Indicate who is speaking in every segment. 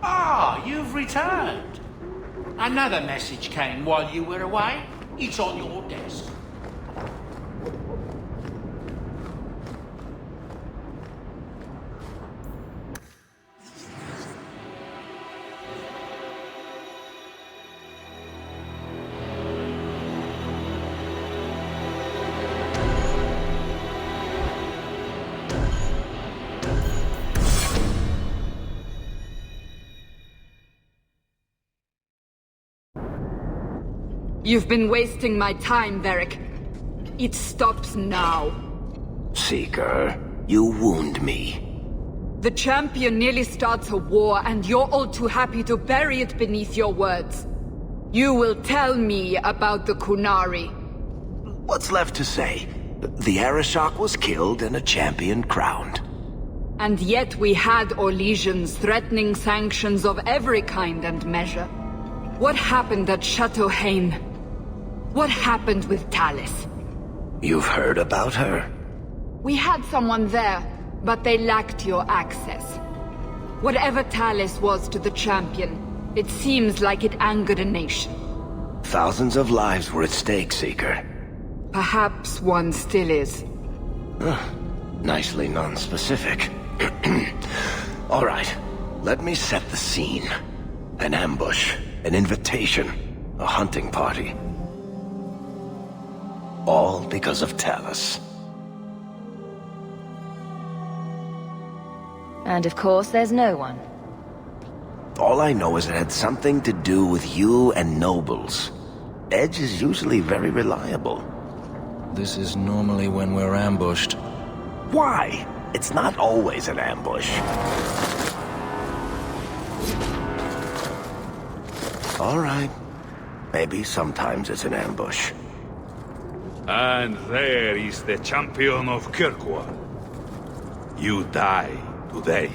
Speaker 1: Ah, you've returned. Another message came while you were away. It's on your desk.
Speaker 2: You've been wasting my time, Varric. It stops now.
Speaker 3: Seeker, you wound me.
Speaker 2: The champion nearly starts a war, and you're all too happy to bury it beneath your words. You will tell me about the Kunari.
Speaker 3: What's left to say? The Arishok was killed and a champion crowned.
Speaker 2: And yet we had Orlesians threatening sanctions of every kind and measure. What happened at Chateau Hain? What happened with Talis?
Speaker 3: You've heard about her?
Speaker 2: We had someone there, but they lacked your access. Whatever Talis was to the champion, it seems like it angered a nation.
Speaker 3: Thousands of lives were at stake, Seeker.
Speaker 2: Perhaps one still is.
Speaker 3: Nicely non-specific. All right, let me set the scene. An ambush, an invitation, a hunting party. All because of Talis.
Speaker 4: And of course, there's no one.
Speaker 3: All I know is it had something to do with you and nobles. Edge is usually very reliable.
Speaker 5: This is normally when we're ambushed.
Speaker 3: Why? It's not always an ambush. All right. Maybe sometimes it's an ambush.
Speaker 6: And there is the champion of Kirkwall. You die today.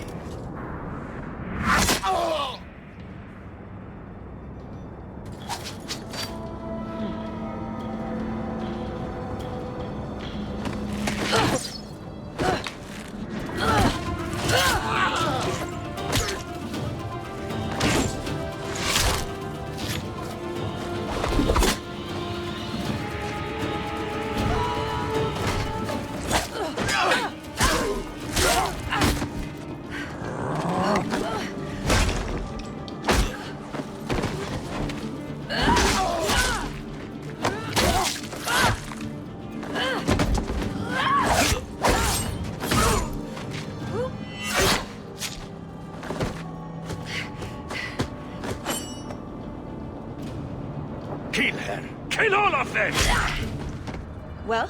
Speaker 6: Kill her! Kill all of them!
Speaker 4: Well,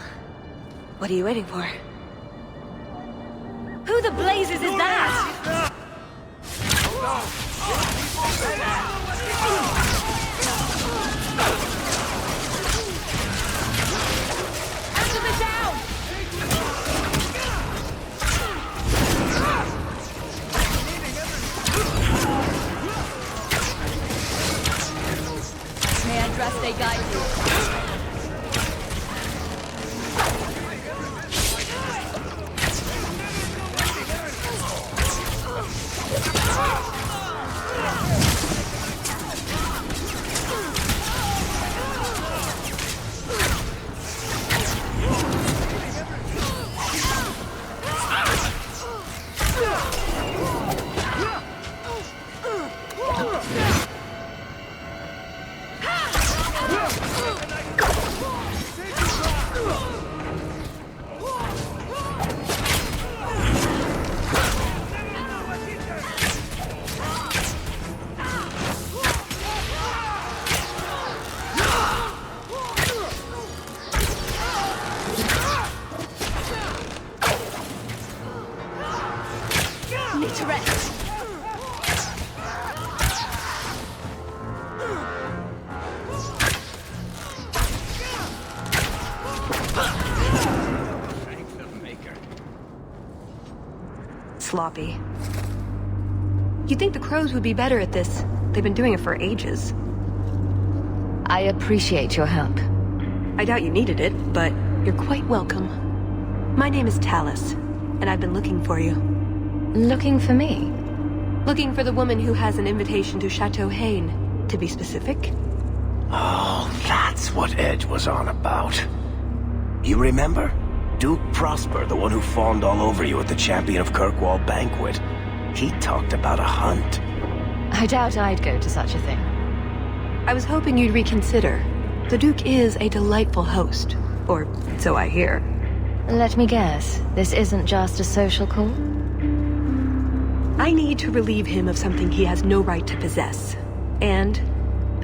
Speaker 4: what are you waiting for? Who the blazes is that? After the down! May I trust they guide you?
Speaker 7: Sloppy. You'd think the crows would be better at this. They've been doing it for ages.
Speaker 4: I appreciate your help.
Speaker 7: I doubt you needed it, but you're quite welcome. My name is Talis. and I've been looking for you.
Speaker 8: Looking for me?
Speaker 7: Looking for the woman who has an invitation to Chateau Haine, to be specific.
Speaker 3: Oh, that's what Edge was on about. You remember? Duke Prosper, the one who fawned all over you at the Champion of Kirkwall banquet. He talked about a hunt.
Speaker 8: I doubt I'd go to such a thing.
Speaker 7: I was hoping you'd reconsider. The Duke is a delightful host. Or so I hear.
Speaker 8: Let me guess, this isn't just a social call?
Speaker 7: I need to relieve him of something he has no right to possess. And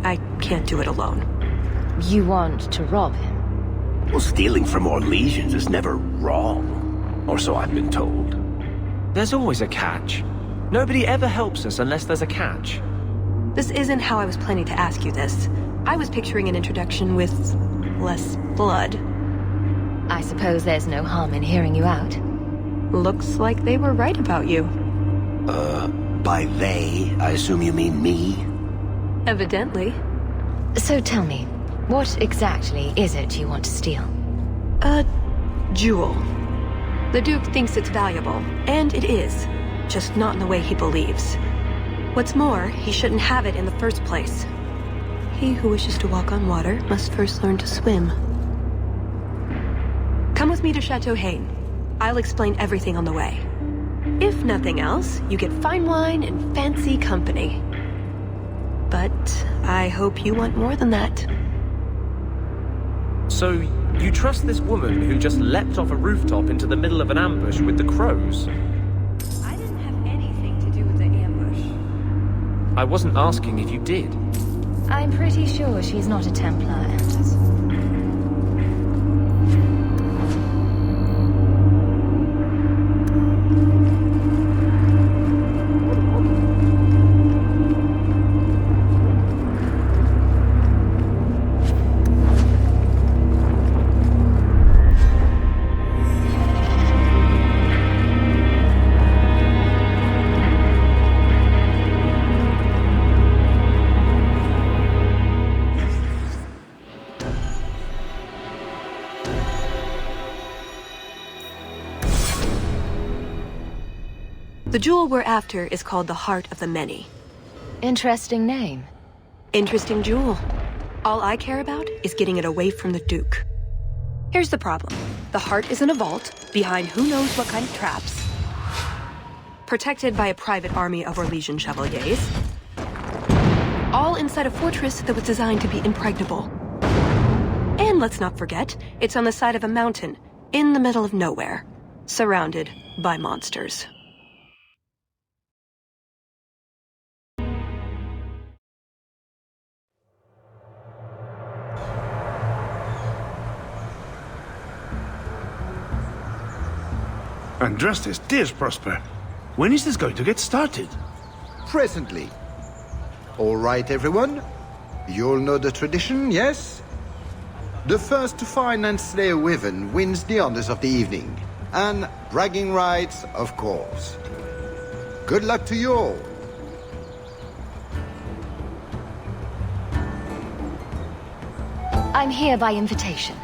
Speaker 7: I can't do it alone.
Speaker 8: You want to rob him?
Speaker 3: Well, stealing from Orlesians is never wrong. Or so I've been told.
Speaker 9: There's always a catch. Nobody ever helps us unless there's a catch.
Speaker 7: This isn't how I was planning to ask you this. I was picturing an introduction with less blood.
Speaker 8: I suppose there's no harm in hearing you out.
Speaker 7: Looks like they were right about you.
Speaker 3: By they, I assume you mean me?
Speaker 7: Evidently.
Speaker 8: So tell me, what exactly is it you want to steal?
Speaker 7: A jewel. The Duke thinks it's valuable, and it is. Just not in the way he believes. What's more, he shouldn't have it in the first place. He who wishes to walk on water must first learn to swim. Come with me to Chateau Haine. I'll explain everything on the way. If nothing else, you get fine wine and fancy company. But I hope you want more than that.
Speaker 9: So, you trust this woman who just leapt off a rooftop into the middle of an ambush with the crows?
Speaker 7: I didn't have anything to do with the ambush.
Speaker 9: I wasn't asking if you did.
Speaker 8: I'm pretty sure she's not a Templar, Anders.
Speaker 7: The jewel we're after is called the Heart of the Many.
Speaker 8: Interesting name.
Speaker 7: Interesting jewel. All I care about is getting it away from the Duke. Here's the problem. The heart is in a vault, behind who knows what kind of traps. Protected by a private army of Orlesian chevaliers. All inside a fortress that was designed to be impregnable. And let's not forget, it's on the side of a mountain, in the middle of nowhere, surrounded by monsters.
Speaker 6: And Justice, dear Prosper, when is this going to get started?
Speaker 10: Presently. All right, everyone. You'll know the tradition, yes? The first to find and slay a wyvern wins the honors of the evening. And bragging rights, of course. Good luck to you all.
Speaker 8: I'm here by invitation.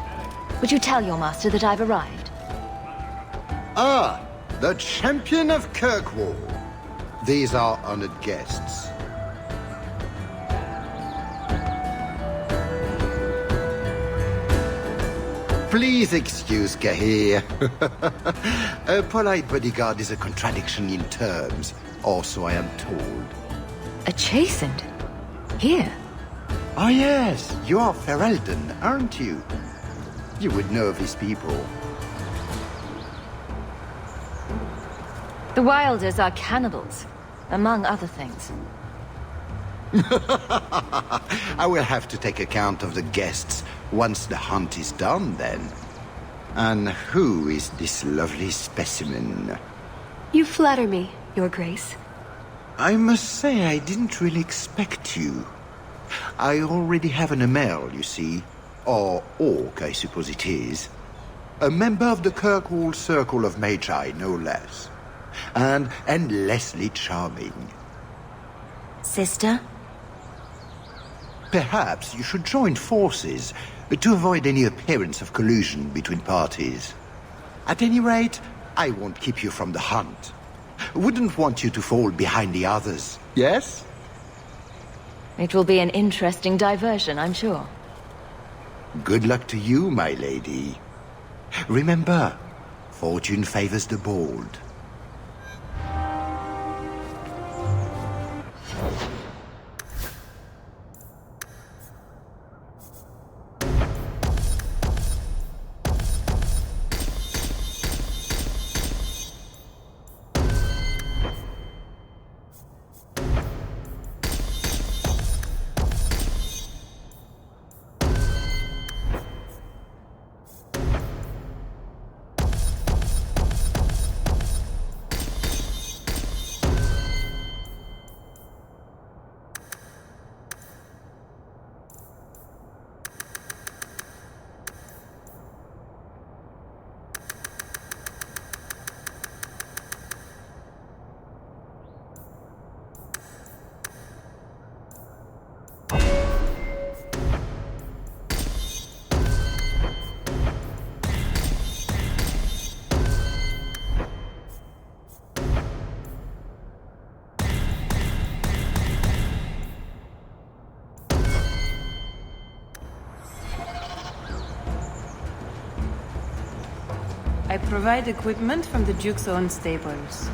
Speaker 8: Would you tell your master that I've arrived?
Speaker 10: Ah, the Champion of Kirkwall. These are honored guests. Please excuse Gahir. A polite bodyguard is a contradiction in terms, or so I am told.
Speaker 8: A chastened? Here?
Speaker 10: Ah yes, you are Ferelden, aren't you? You would know these people.
Speaker 8: The Wilders are cannibals, among other things.
Speaker 10: I will have to take account of the guests once the hunt is done, then. And who is this lovely specimen?
Speaker 7: You flatter me, Your Grace.
Speaker 10: I must say I didn't really expect you. I already have an Amel, you see. Or Orc, I suppose it is. A member of the Kirkwall Circle of Magi, no less. And endlessly charming.
Speaker 4: Sister?
Speaker 10: Perhaps you should join forces to avoid any appearance of collusion between parties. At any rate, I won't keep you from the hunt. Wouldn't want you to fall behind the others, yes?
Speaker 8: It will be an interesting diversion, I'm sure.
Speaker 10: Good luck to you, my lady. Remember, fortune favors the bold.
Speaker 11: I provide equipment from the Duke's own stables.